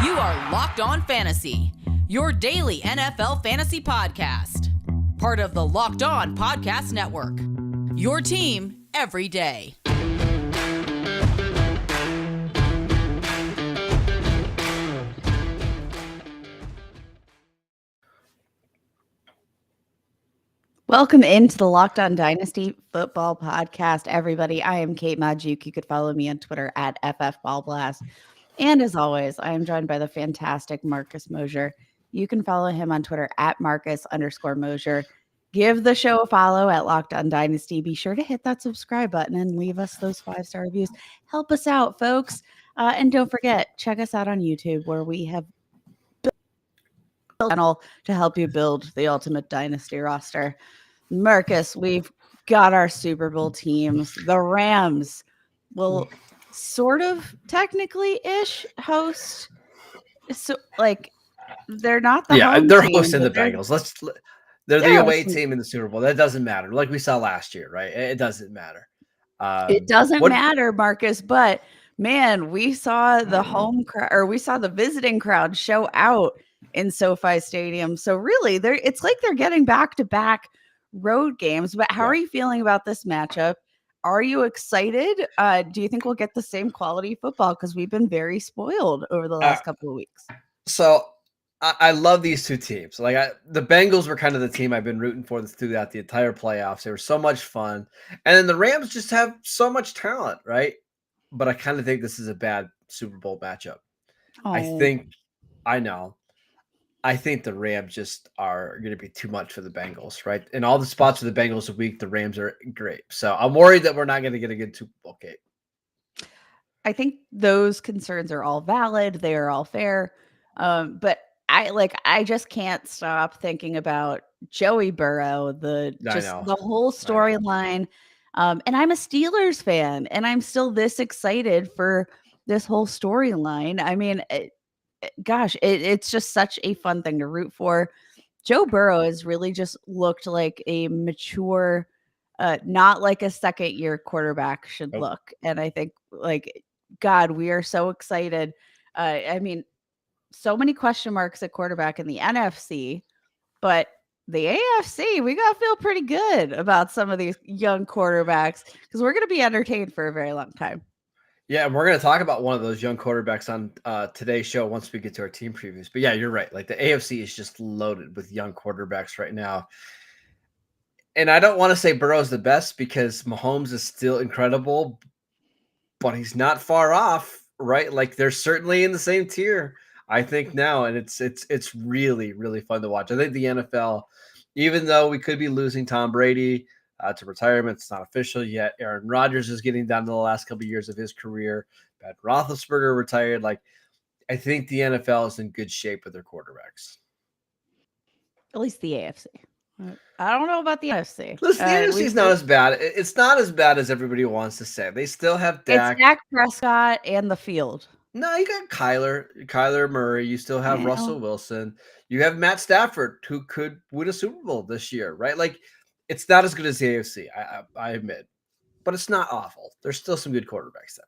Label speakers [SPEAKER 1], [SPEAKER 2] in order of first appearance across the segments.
[SPEAKER 1] You are Locked On Fantasy, your daily NFL fantasy podcast. Part of the Locked On Podcast Network, your team every day.
[SPEAKER 2] Welcome into the Locked On Dynasty Football Podcast, everybody. I am Kate Magdziuk. You could follow me on Twitter at FFBallBlast. And as always, I am joined by the fantastic Marcus Mosher. You can follow him on Twitter at Marcus_Mosher. Give the show a follow at Locked On Dynasty. Be sure to hit that subscribe button and leave us those 5-star reviews. Help us out, folks. And don't forget, check us out on YouTube, where we have built a channel to help you build the ultimate Dynasty roster. Marcus, we've got our Super Bowl teams. The Rams will sort of technically-ish host. So, like, they're not the home
[SPEAKER 3] they're
[SPEAKER 2] team,
[SPEAKER 3] hosting the Bengals. They're the away team in the Super Bowl. That doesn't matter. Like we saw last year, right? It doesn't matter.
[SPEAKER 2] It doesn't matter, Marcus, but man, we saw the home crowd, or we saw the visiting crowd show out in SoFi Stadium. So really, it's like they're getting back-to-back road games. But how are you feeling about this matchup? Are you excited? Do you think we'll get the same quality football? Because we've been very spoiled over the last couple of weeks.
[SPEAKER 3] So I love these two teams. Like the Bengals were kind of the team I've been rooting for throughout the entire playoffs. They were so much fun. And then the Rams just have so much talent, right? But I kind of think this is a bad Super Bowl matchup. I think the Rams just are going to be too much for the Bengals, right? In all the spots for the Bengals a week, the Rams are great. So I'm worried that we're not going to get a good Super Bowl game.
[SPEAKER 2] I think those concerns are all valid. They are all fair. But I just can't stop thinking about Joey Burrow, the whole storyline. And I'm a Steelers fan, and I'm still this excited for this whole storyline. I mean, it's just such a fun thing to root for. Joe Burrow has really just looked like a mature, not like a second-year quarterback should look. And I think, God, we are so excited. I mean, so many question marks at quarterback in the NFC, but the AFC, we got to feel pretty good about some of these young quarterbacks because we're going to be entertained for a very long time.
[SPEAKER 3] Yeah, and we're going to talk about one of those young quarterbacks on today's show once we get to our team previews. But yeah, you're right. Like the AFC is just loaded with young quarterbacks right now. And I don't want to say Burrow's the best because Mahomes is still incredible, but he's not far off, right? Like they're certainly in the same tier, I think now, and it's really, really fun to watch. I think the NFL, even though we could be losing Tom Brady to retirement, it's not official yet. Aaron Rodgers is getting down to the last couple of years of his career. Ben Roethlisberger retired. Like, I think the NFL is in good shape with their quarterbacks.
[SPEAKER 2] At least the AFC. I don't know about the NFC.
[SPEAKER 3] Listen, the NFC is not as bad. It's not as bad as everybody wants to say. They still have Dak.
[SPEAKER 2] It's Dak Prescott and the field.
[SPEAKER 3] No, you got Kyler Murray. You still have Russell Wilson. You have Matt Stafford, who could win a Super Bowl this year, right? Like, it's not as good as the AFC, I admit, but it's not awful. There's still some good quarterbacks there.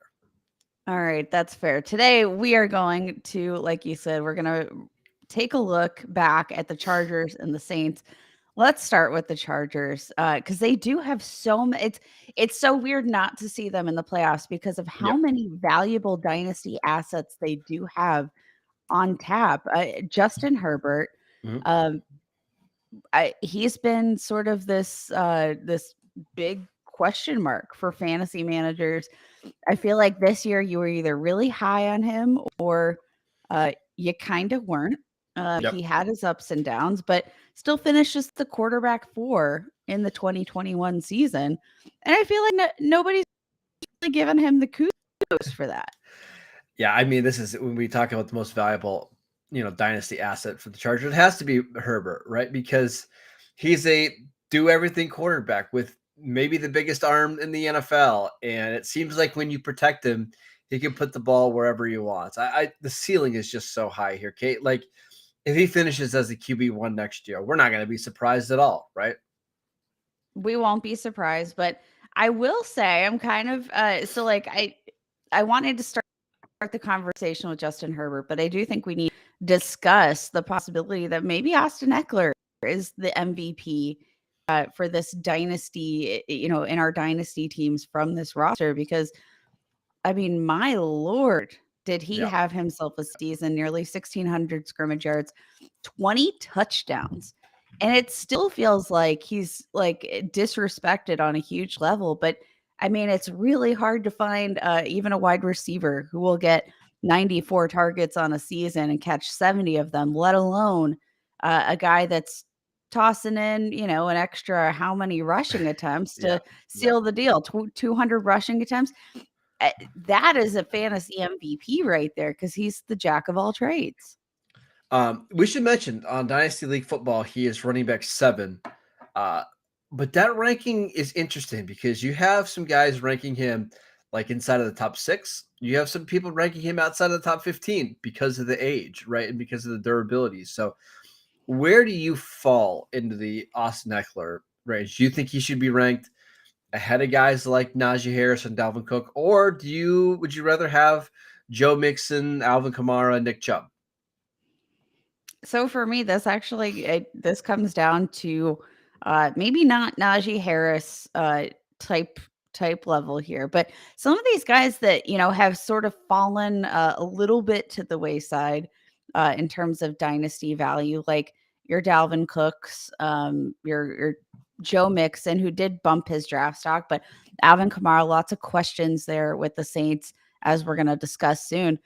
[SPEAKER 2] All right, that's fair. Today, we are going to, like you said, we're going to take a look back at the Chargers and the Saints. Let's start with the Chargers because they do have it's so weird not to see them in the playoffs because of how many valuable dynasty assets they do have on tap. Justin Herbert, he's been sort of this big question mark for fantasy managers. I feel like this year you were either really high on him or you kind of weren't. He had his ups and downs, but still finishes the quarterback 4 in the 2021 season. And I feel like nobody's really given him the kudos for that.
[SPEAKER 3] Yeah, I mean, this is when we talk about the most valuable, dynasty asset for the Chargers. It has to be Herbert, right? Because he's a do-everything quarterback with maybe the biggest arm in the NFL. And it seems like when you protect him, he can put the ball wherever he wants. The ceiling is just so high here, Kate. Like, if he finishes as the QB1 next year, we're not going to be surprised at all, right?
[SPEAKER 2] We won't be surprised, but I will say I'm kind of I wanted to start the conversation with Justin Herbert, but I do think we need to discuss the possibility that maybe Austin Eckler is the MVP for this dynasty, in our dynasty teams from this roster, because I mean, my Lord, did he have himself a season, nearly 1,600 scrimmage yards, 20 touchdowns. And it still feels like he's like disrespected on a huge level. But I mean, it's really hard to find even a wide receiver who will get 94 targets on a season and catch 70 of them, let alone a guy that's tossing in, an extra how many rushing attempts to seal the deal, 200 rushing attempts. That is a fantasy MVP right there, because he's the jack of all trades.
[SPEAKER 3] We should mention on Dynasty League Football, he is running back 7. But that ranking is interesting because you have some guys ranking him like inside of the top 6. You have some people ranking him outside of the top 15 because of the age, right? And because of the durability. So where do you fall into the Austin Eckler range? Do you think he should be ranked ahead of guys like Najee Harris and Dalvin Cook? Or would you rather have Joe Mixon, Alvin Kamara, Nick Chubb?
[SPEAKER 2] So for me, this comes down to maybe not Najee Harris type level here, but some of these guys that have sort of fallen a little bit to the wayside in terms of dynasty value, like your Dalvin Cooks, your Joe Mixon, who did bump his draft stock, but Alvin Kamara, lots of questions there with the Saints, as we're going to discuss soon.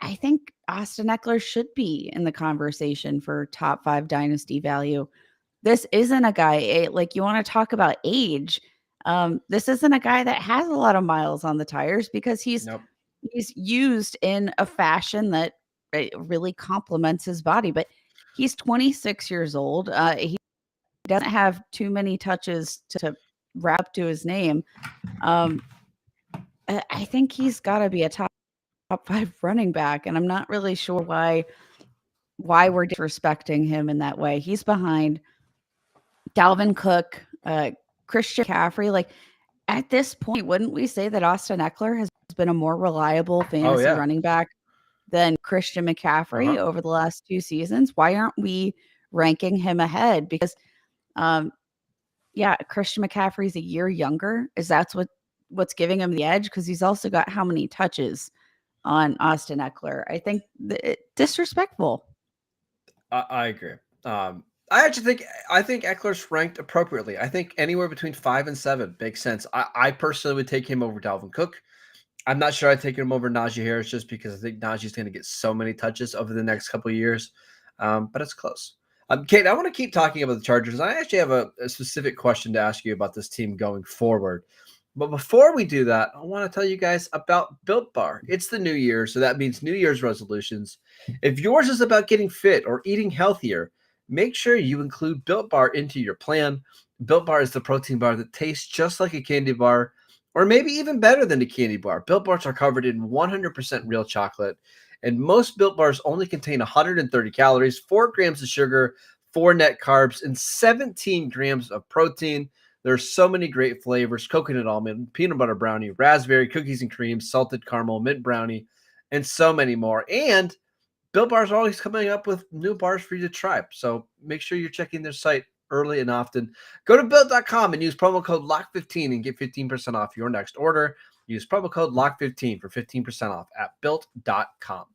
[SPEAKER 2] I think Austin Eckler should be in the conversation for top 5 dynasty value. This isn't a guy, like, you want to talk about age. This isn't a guy that has a lot of miles on the tires, because he's used in a fashion that really complements his body. But he's 26 years old. He doesn't have too many touches to wrap to his name. I think he's got to be a top 5 running back, and I'm not really sure why we're disrespecting him in that way. He's behind Dalvin Cook, Christian McCaffrey. Like, at this point, wouldn't we say that Austin Eckler has been a more reliable fantasy running back than Christian McCaffrey over the last 2 seasons? Why aren't we ranking him ahead? Because Christian McCaffrey's a year younger. Is that's what's giving him the edge? Because he's also got how many touches on Austin Eckler? I think disrespectful.
[SPEAKER 3] I agree. I think Eckler's ranked appropriately. I think anywhere between 5 and 7 makes sense. I personally would take him over Dalvin Cook. I'm not sure I'd take him over Najee Harris, just because I think Najee's going to get so many touches over the next couple of years. But it's close. Kate, I want to keep talking about the Chargers. I actually have a specific question to ask you about this team going forward. But before we do that, I want to tell you guys about Built Bar. It's the new year, so that means New Year's resolutions. If yours is about getting fit or eating healthier, make sure you include Built Bar into your plan. Built Bar is the protein bar that tastes just like a candy bar, or maybe even better than a candy bar. Built Bars are covered in 100% real chocolate, and most Built Bars only contain 130 calories, 4 grams of sugar, 4 net carbs, and 17 grams of protein. There's so many great flavors: coconut almond, peanut butter brownie, raspberry, cookies and cream, salted caramel, mint brownie, and so many more. And Built Bars are always coming up with new bars for you to try. So make sure you're checking their site early and often. Go to Built.com and use promo code LOCK15 and get 15% off your next order. Use promo code LOCK15 for 15% off at Built.com.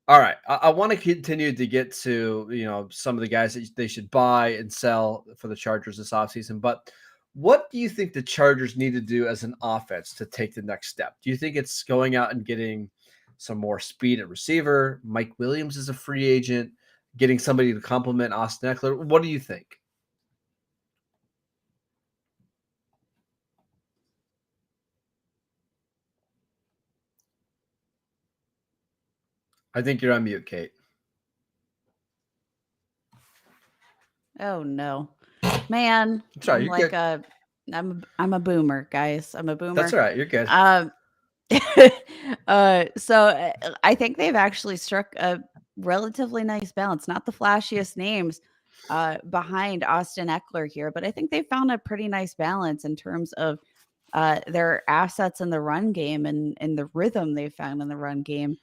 [SPEAKER 3] All right, I want to continue to get to some of the guys that they should buy and sell for the Chargers this offseason. But what do you think the Chargers need to do as an offense to take the next step? Do you think it's going out and getting some more speed at receiver? Mike Williams is a free agent. Getting somebody to complement Austin Eckler. What do you think? I think you're on mute, Kate.
[SPEAKER 2] Oh no, man!
[SPEAKER 3] Sorry,
[SPEAKER 2] I'm a boomer, guys. I'm a boomer.
[SPEAKER 3] That's all right. You're good.
[SPEAKER 2] So I think they've actually struck a relatively nice balance. Not the flashiest names behind Austin Eckler here, but I think they found a pretty nice balance in terms of their assets in the run game and the rhythm they've found in the run game.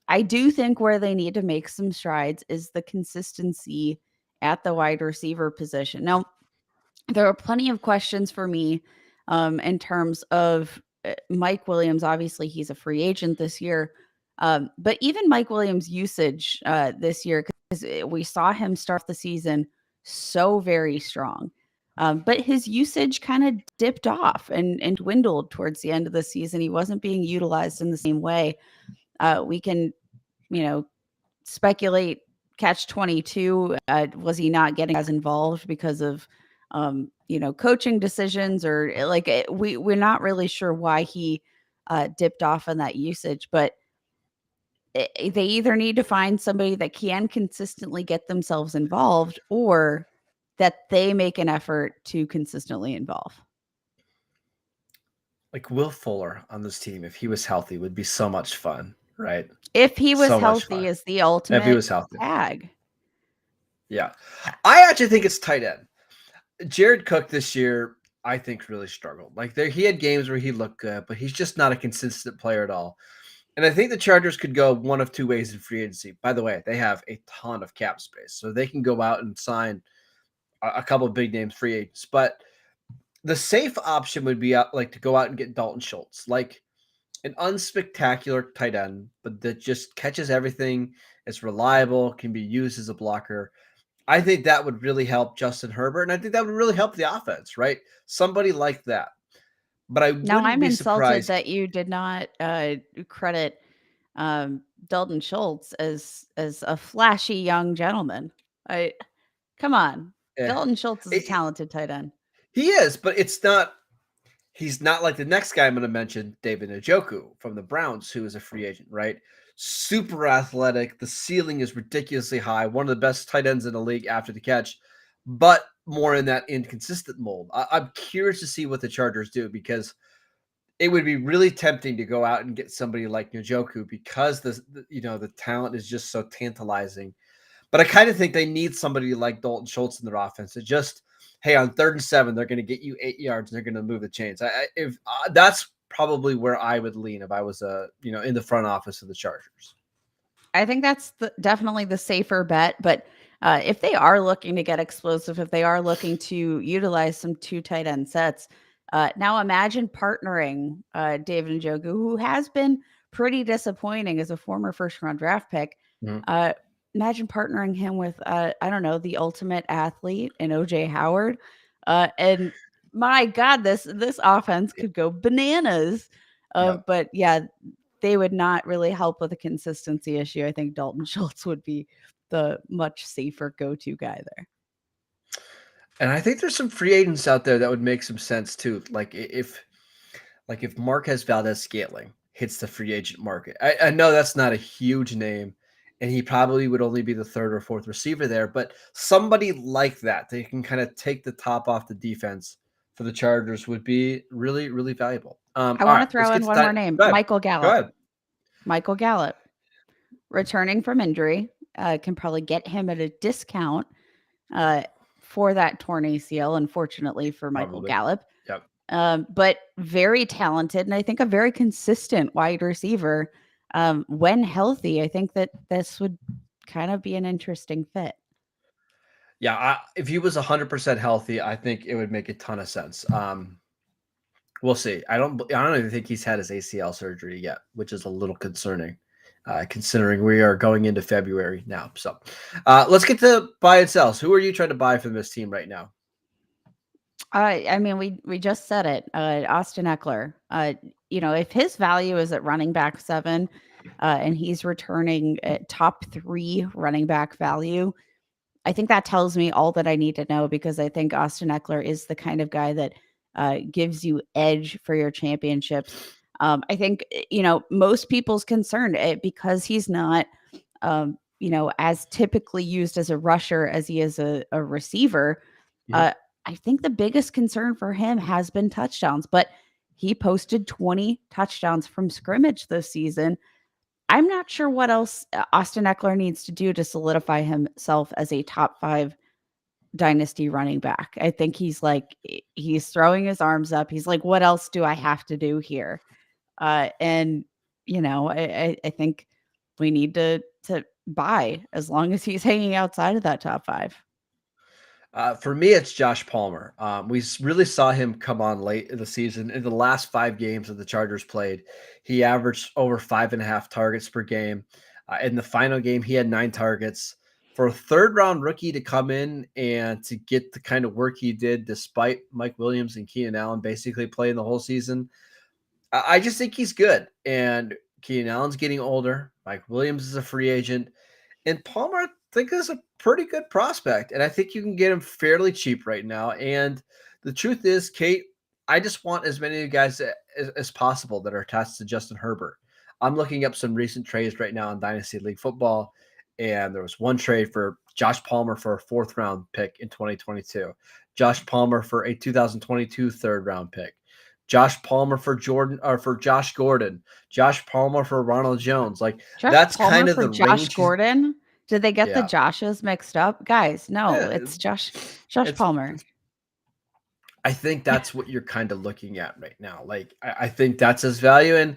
[SPEAKER 2] I do think where they need to make some strides is the consistency at the wide receiver position. Now, there are plenty of questions for me in terms of Mike Williams. Obviously, he's a free agent this year. But even Mike Williams' usage this year, because we saw him start the season so very strong. But his usage kind of dipped off and dwindled towards the end of the season. He wasn't being utilized in the same way. We can, speculate catch 22. Was he not getting as involved because of, coaching decisions or we're not really sure why he dipped off on that usage, but they either need to find somebody that can consistently get themselves involved or that they make an effort to consistently involve.
[SPEAKER 3] Like Will Fuller on this team, if he was healthy, would be so much fun, right?
[SPEAKER 2] If he was healthy, is the ultimate
[SPEAKER 3] if he was healthy.
[SPEAKER 2] tag.
[SPEAKER 3] Yeah. I actually think it's tight end. Jared Cook this year, I think, really struggled. Like he had games where he looked good, but he's just not a consistent player at all. And I think the Chargers could go one of two ways in free agency. By the way, they have a ton of cap space, so they can go out and sign a couple of big name free agents. But the safe option would be to go out and get Dalton Schultz, like an unspectacular tight end, but that just catches everything. It's reliable, can be used as a blocker. I think that would really help Justin Herbert, and I think that would really help the offense, right? Somebody like that. But I'm
[SPEAKER 2] insulted that you did not credit Dalton Schultz as a flashy young gentleman. Come on. Dalton Schultz is a talented tight end.
[SPEAKER 3] He is, but he's not like the next guy I'm going to mention, David Najoku from the Browns, who is a free agent, right? Super athletic. The ceiling is ridiculously high. One of the best tight ends in the league after the catch, but more in that inconsistent mold. I'm curious to see what the Chargers do, because it would be really tempting to go out and get somebody like Najoku because the talent is just so tantalizing. But I kind of think they need somebody like Dalton Schultz in their offense to just, hey, on 3rd and 7, they're going to get you 8 yards and they're going to move the chains. That's probably where I would lean if I was in the front office of the Chargers.
[SPEAKER 2] I think that's definitely the safer bet. But if they are looking to get explosive, if they are looking to utilize some 2 tight end sets, now imagine partnering David Njoku, who has been pretty disappointing as a former first-round draft pick. Mm-hmm. Imagine partnering him with, the ultimate athlete in OJ Howard. And my God, this offense could go bananas. But yeah, they would not really help with a consistency issue. I think Dalton Schultz would be the much safer go-to guy there.
[SPEAKER 3] And I think there's some free agents out there that would make some sense too. Like if Marquez Valdes-Scantling hits the free agent market, I know that's not a huge name, and he probably would only be the 3rd or 4th receiver there, but somebody like that can kind of take the top off the defense for the Chargers would be really, really valuable.
[SPEAKER 2] I want to throw in one more name, Michael Gallup.
[SPEAKER 3] Go ahead.
[SPEAKER 2] Michael Gallup, returning from injury, can probably get him at a discount for that torn ACL, unfortunately for Michael Gallup.
[SPEAKER 3] Yep.
[SPEAKER 2] But very talented, and I think a very consistent wide receiver. When healthy, I think that this would kind of be an interesting fit.
[SPEAKER 3] Yeah, if he was 100% healthy, I think it would make a ton of sense. We'll see. I don't even think he's had his ACL surgery yet, which is a little concerning, considering we are going into February now. So let's get to buy and sells. Who are you trying to buy from this team right now?
[SPEAKER 2] We just said it. Austin Eckler. If his value is at running back 7, and he's returning at top 3 running back value, I think that tells me all that I need to know, because I think Austin Eckler is the kind of guy that gives you edge for your championships. I think, most people's concerned because he's not, as typically used as a rusher as he is a receiver. Yeah. I think the biggest concern for him has been touchdowns, but he posted 20 touchdowns from scrimmage this season. I'm not sure what else Austin Eckler needs to do to solidify himself as a top 5 dynasty running back. I think he's throwing his arms up. He's like, what else do I have to do here? And I think we need to buy as long as he's hanging outside of that top 5.
[SPEAKER 3] For me, it's Josh Palmer. We really saw him come on late in the season. In the last 5 games that the Chargers played, he averaged over 5.5 targets per game. In the final game, he had 9 targets. For a third-round rookie to come in and to get the kind of work he did, despite Mike Williams and Keenan Allen basically playing the whole season, I just think he's good. And Keenan Allen's getting older. Mike Williams is a free agent. And Palmer, I think, is a pretty good prospect. And I think you can get him fairly cheap right now. And the truth is, Kate, I just want as many of you guys as possible that are attached to Justin Herbert. I'm looking up some recent trades right now in Dynasty League football. And there was one trade for Josh Palmer for a 4th-round pick in 2022. Josh Palmer for a 2022 3rd-round pick. Josh Palmer for Josh Gordon. Josh Palmer for Ronald Jones. That's
[SPEAKER 2] Palmer
[SPEAKER 3] kind of
[SPEAKER 2] for
[SPEAKER 3] the
[SPEAKER 2] Josh
[SPEAKER 3] range.
[SPEAKER 2] Gordon. Did they get the Joshes mixed up, guys? No, it's Josh Palmer.
[SPEAKER 3] I think that's what you're kind of looking at right now. I think that's his value, and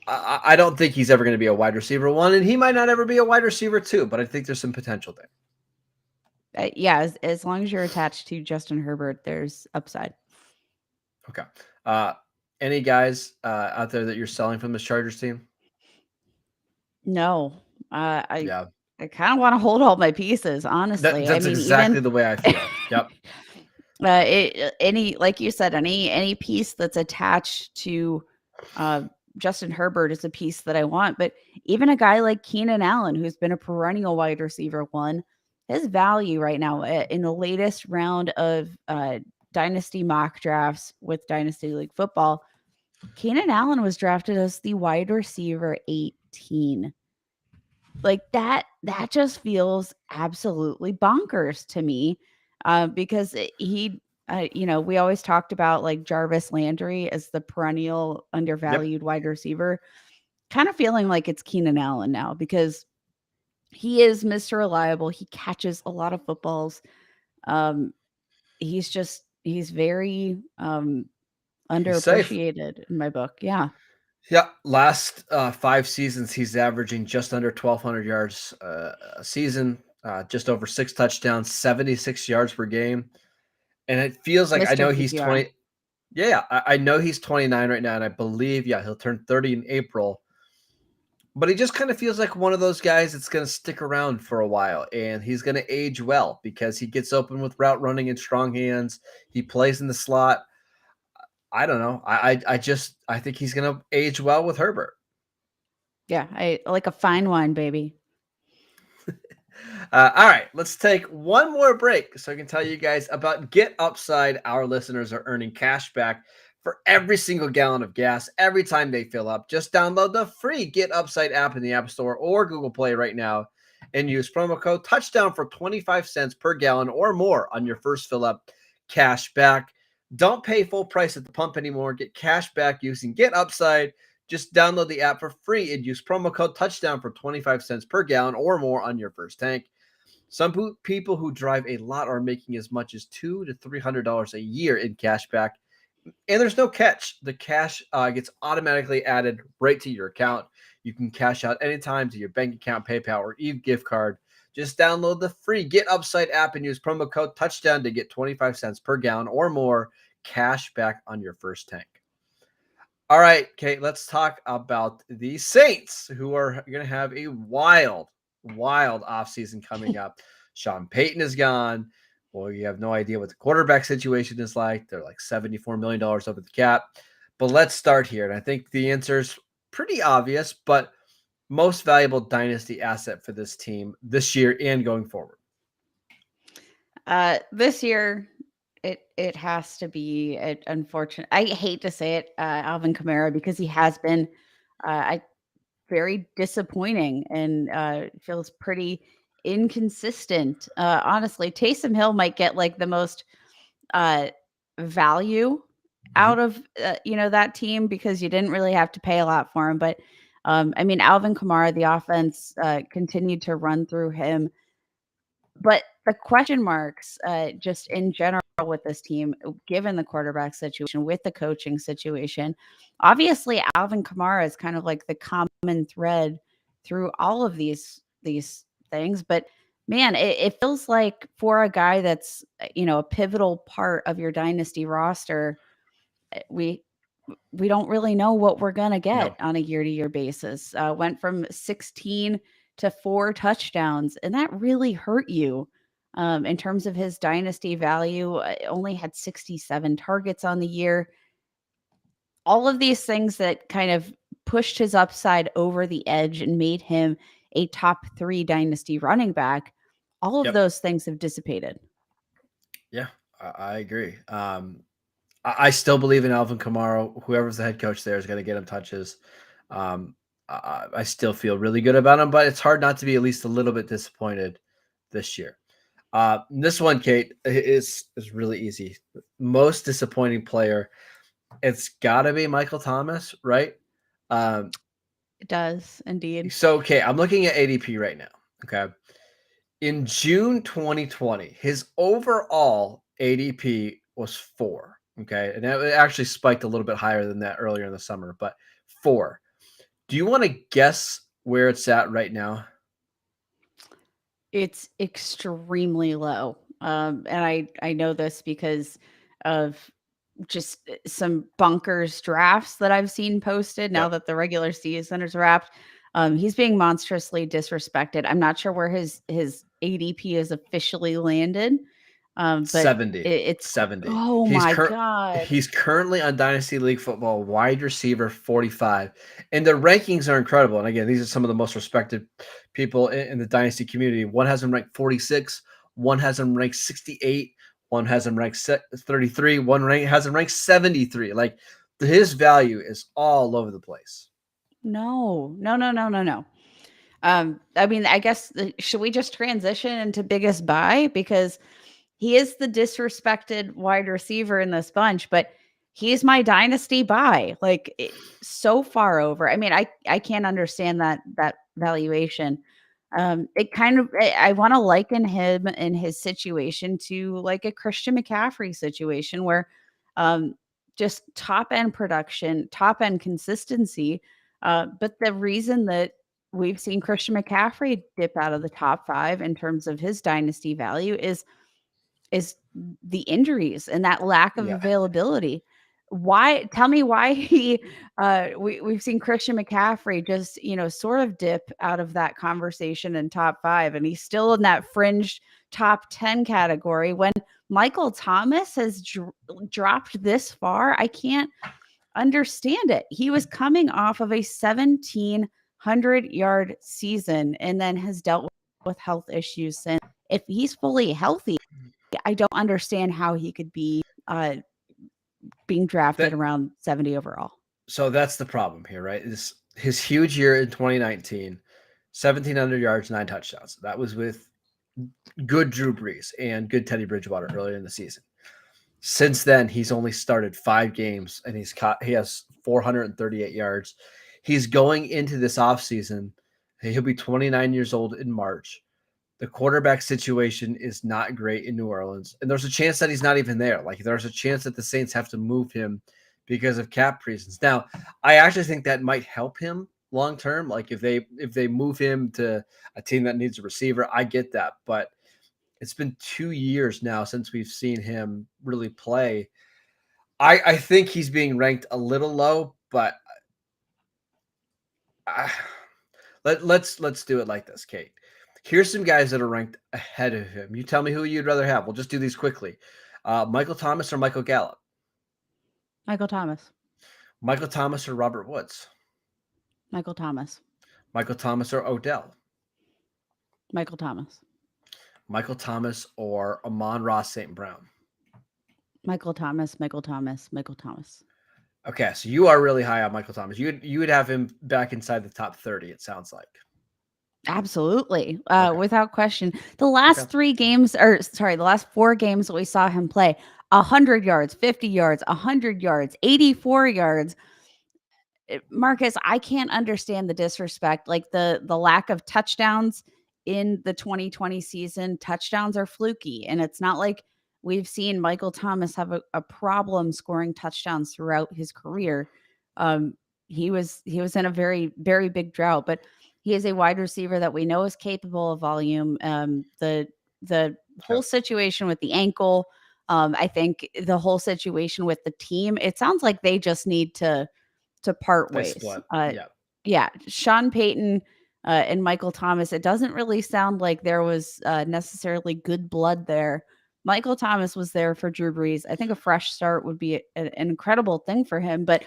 [SPEAKER 3] I don't think he's ever going to be a wide receiver 1, and he might not ever be a wide receiver 2, but I think there's some potential there.
[SPEAKER 2] As long as you're attached to Justin Herbert, there's upside.
[SPEAKER 3] Okay. Any guys out there that you're selling from this Chargers team?
[SPEAKER 2] No. I kind of want to hold all my pieces, honestly.
[SPEAKER 3] That's exactly the way I feel. Yep.
[SPEAKER 2] Like you said, any piece that's attached to Justin Herbert is a piece that I want. But even a guy like Keenan Allen, who's been a perennial wide receiver 1, his value right now in the latest round of Dynasty mock drafts with Dynasty League football, Keenan Allen was drafted as the wide receiver 18. That just feels absolutely bonkers to me, because he, we always talked about Jarvis Landry as the perennial undervalued wide receiver. Kind of feeling like it's Keenan Allen now, because he is Mr. Reliable. He catches a lot of footballs. He's very underappreciated in my book. Yeah.
[SPEAKER 3] Yeah. Last 5 seasons, he's averaging just under 1,200 yards a season, just over 6 touchdowns, 76 yards per game. And it feels like, I know he's 20. Yeah. I know he's 29 right now. And I believe, he'll turn 30 in April. But he just kind of feels like one of those guys that's going to stick around for a while, and he's going to age well because he gets open with route running and strong hands. He plays in the slot. I don't know. I think he's going to age well with Herbert.
[SPEAKER 2] Yeah, I like a fine wine, baby.
[SPEAKER 3] All right, let's take one more break so I can tell you guys about Get Upside. Our listeners are earning cash back for every single gallon of gas every time they fill up. Just download the free Get Upside app in the App Store or Google Play right now and use promo code Touchdown for 25 cents per gallon or more on your first fill up. Cash back. Don't pay full price at the pump anymore. Get cash back using Get Upside. Just download the app for free and use promo code Touchdown for 25 cents per gallon or more on your first tank. Some people who drive a lot are making as much as $200 to $300 a year in cash back. And there's no catch. The cash gets automatically added right to your account. You can cash out anytime to your bank account, PayPal, or gift card. Just download the free Get Upside app and use promo code Touchdown to get 25 cents per gallon or more cash back on your first tank. All right, Kate, let's talk about the Saints, who are going to have a wild offseason coming up. Sean Payton is gone. Well, you have no idea what the quarterback situation is like. They're like $74 million over the cap. But let's start here. And I think the answer is pretty obvious, but most valuable dynasty asset for this team this year and going forward.
[SPEAKER 2] This year, it has to be unfortunate. I hate to say it, Alvin Kamara, because he has been very disappointing and feels pretty inconsistent. Honestly, Taysom Hill might get the most value out of that team because you didn't really have to pay a lot for him. But Alvin Kamara, the offense continued to run through him. But the question marks, just in general with this team, given the quarterback situation, with the coaching situation, obviously Alvin Kamara is kind of like the common thread through all of these things. But man, it feels like for a guy that's, a pivotal part of your dynasty roster, we don't really know what we're going to get on a year-to-year basis. Went from 16 to 4 touchdowns, and that really hurt you. In terms of his dynasty value, only had 67 targets on the year. All of these things that kind of pushed his upside over the edge and made him a top 3 dynasty running back. All of those things have dissipated.
[SPEAKER 3] Yeah, I agree. I still believe in Alvin Kamara. Whoever's the head coach there is going to get him touches. I still feel really good about him, but it's hard not to be at least a little bit disappointed this year. This one, Kate, is really easy. Most disappointing player, it's got to be Michael Thomas, right?
[SPEAKER 2] It does, indeed.
[SPEAKER 3] So, okay, I'm looking at ADP right now, okay? In June 2020, his overall ADP was 4, okay? And it actually spiked a little bit higher than that earlier in the summer, but 4. Do you want to guess where it's at right now?
[SPEAKER 2] It's extremely low. And I know this because of just some bunkers drafts that I've seen posted now that the regular season is wrapped. He's being monstrously disrespected. I'm not sure where his ADP is officially landed. But
[SPEAKER 3] 70.
[SPEAKER 2] It's
[SPEAKER 3] 70.
[SPEAKER 2] Oh my God.
[SPEAKER 3] He's currently on Dynasty League Football, wide receiver 45. And the rankings are incredible. And again, these are some of the most respected people in the Dynasty community. One has him ranked 46. One has him ranked 68. One has him ranked 33. One has him ranked 73. Like, his value is all over the place.
[SPEAKER 2] No. I mean, I guess, should we just transition into biggest buy? Because he is the disrespected wide receiver in this bunch, but he's my dynasty buy. Like, so far over. I mean, I can't understand that valuation. It kind of, I want to liken him in his situation to like a Christian McCaffrey situation where just top end production, top end consistency. But the reason that we've seen Christian McCaffrey dip out of the top 5 in terms of his dynasty value is the injuries and that lack of availability. Why? Tell me why we've seen Christian McCaffrey just, sort of dip out of that conversation in top 5, and he's still in that fringe top 10 category when Michael Thomas has dropped this far. I can't understand it. He was coming off of a 1,700-yard season and then has dealt with health issues since. If he's fully healthy, I don't understand how he could be being drafted around 70 overall.
[SPEAKER 3] So that's the problem here, right? His huge year in 2019, 1,700 yards, 9 touchdowns. That was with good Drew Brees and good Teddy Bridgewater earlier in the season. Since then, he's only started 5 games, and he has 438 yards. He's going into this offseason. He'll be 29 years old in March. The quarterback situation is not great in New Orleans, and there's a chance that he's not even there. Like, there's a chance that the Saints have to move him because of cap reasons. Now, I actually think that might help him long term. Like, if they move him to a team that needs a receiver, I get that. But it's been 2 years now since we've seen him really play. I think he's being ranked a little low, but let's do it like this, Kate. Here's some guys that are ranked ahead of him. You tell me who you'd rather have. We'll just do these quickly. Michael Thomas or Michael Gallup?
[SPEAKER 2] Michael Thomas.
[SPEAKER 3] Michael Thomas or Robert Woods?
[SPEAKER 2] Michael Thomas.
[SPEAKER 3] Michael Thomas or Odell?
[SPEAKER 2] Michael Thomas.
[SPEAKER 3] Michael Thomas or Amon-Ra St. Brown?
[SPEAKER 2] Michael Thomas.
[SPEAKER 3] Okay, so you are really high on Michael Thomas. You would have him back inside the top 30, it sounds like.
[SPEAKER 2] Absolutely. Without question. The last 4 games that we saw him play, 100 yards, 50 yards, 100 yards, 84 yards. Marcus, I can't understand the disrespect, like the lack of touchdowns in the 2020 season, touchdowns are fluky. And it's not like we've seen Michael Thomas have a problem scoring touchdowns throughout his career. He was in a very, very big drought, but he is a wide receiver that we know is capable of volume. The whole situation with the ankle, I think the whole situation with the team, it sounds like they just need to part ways. Yeah. Sean Payton and Michael Thomas, it doesn't really sound like there was necessarily good blood there. Michael Thomas was there for Drew Brees. I think a fresh start would be an incredible thing for him. But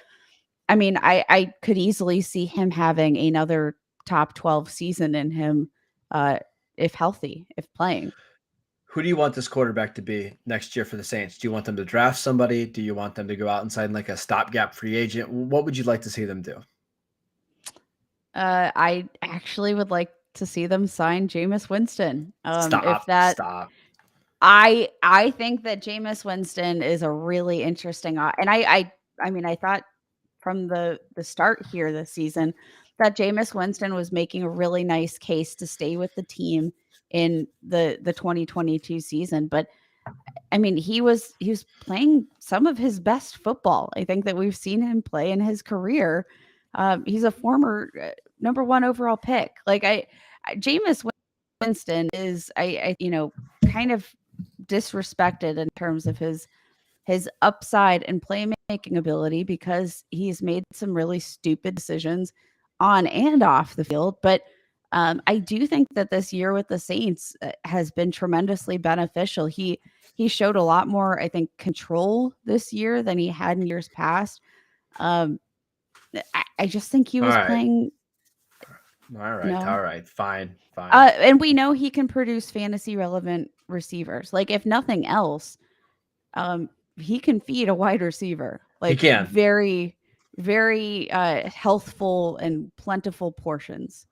[SPEAKER 2] I mean, I could easily see him having another top 12 season in him if healthy, if playing.
[SPEAKER 3] Who do you want this quarterback to be next year for the Saints? Do you want them to draft somebody? Do you want them to go out and sign like a stopgap free agent? What would you like to see them do?
[SPEAKER 2] I actually would like to see them sign Jameis Winston.
[SPEAKER 3] Stop.
[SPEAKER 2] I think that Jameis Winston is a really interesting, and I mean, I thought from the start here this season that Jameis Winston was making a really nice case to stay with the team in the 2022 season. But I mean, he was playing some of his best football, I think, that we've seen him play in his career. He's a former number 1 overall pick. Like Jameis Winston is, I kind of disrespected in terms of his upside and playmaking ability because he's made some really stupid decisions on and off the field. But I do think that this year with the Saints has been tremendously beneficial. He showed a lot more, I think, control this year than he had in years past. I just think he was playing.
[SPEAKER 3] All right. Fine.
[SPEAKER 2] And we know he can produce fantasy relevant receivers. Like, if nothing else, he can feed a wide receiver. Like,
[SPEAKER 3] he can.
[SPEAKER 2] Very, very healthful and plentiful portions.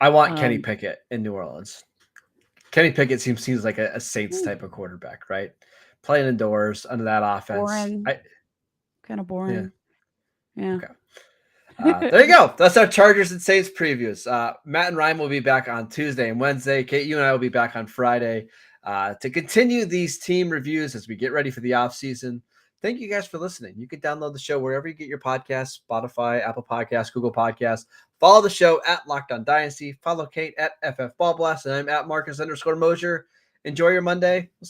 [SPEAKER 3] I want Kenny Pickett in New Orleans. Kenny Pickett seems like a Saints type of quarterback, right? Playing indoors under that offense.
[SPEAKER 2] Kind of boring. Yeah.
[SPEAKER 3] Okay. There you go. That's our Chargers and Saints previews. Matt and Ryan will be back on Tuesday and Wednesday. Kate, you and I will be back on Friday to continue these team reviews as we get ready for the offseason. Thank you guys for listening. You can download the show wherever you get your podcasts, Spotify, Apple Podcasts, Google Podcasts. Follow the show at Locked On Dynasty. Follow Kate at FF Ball Blast, and I'm at Marcus _Mosher. Enjoy your Monday. We'll see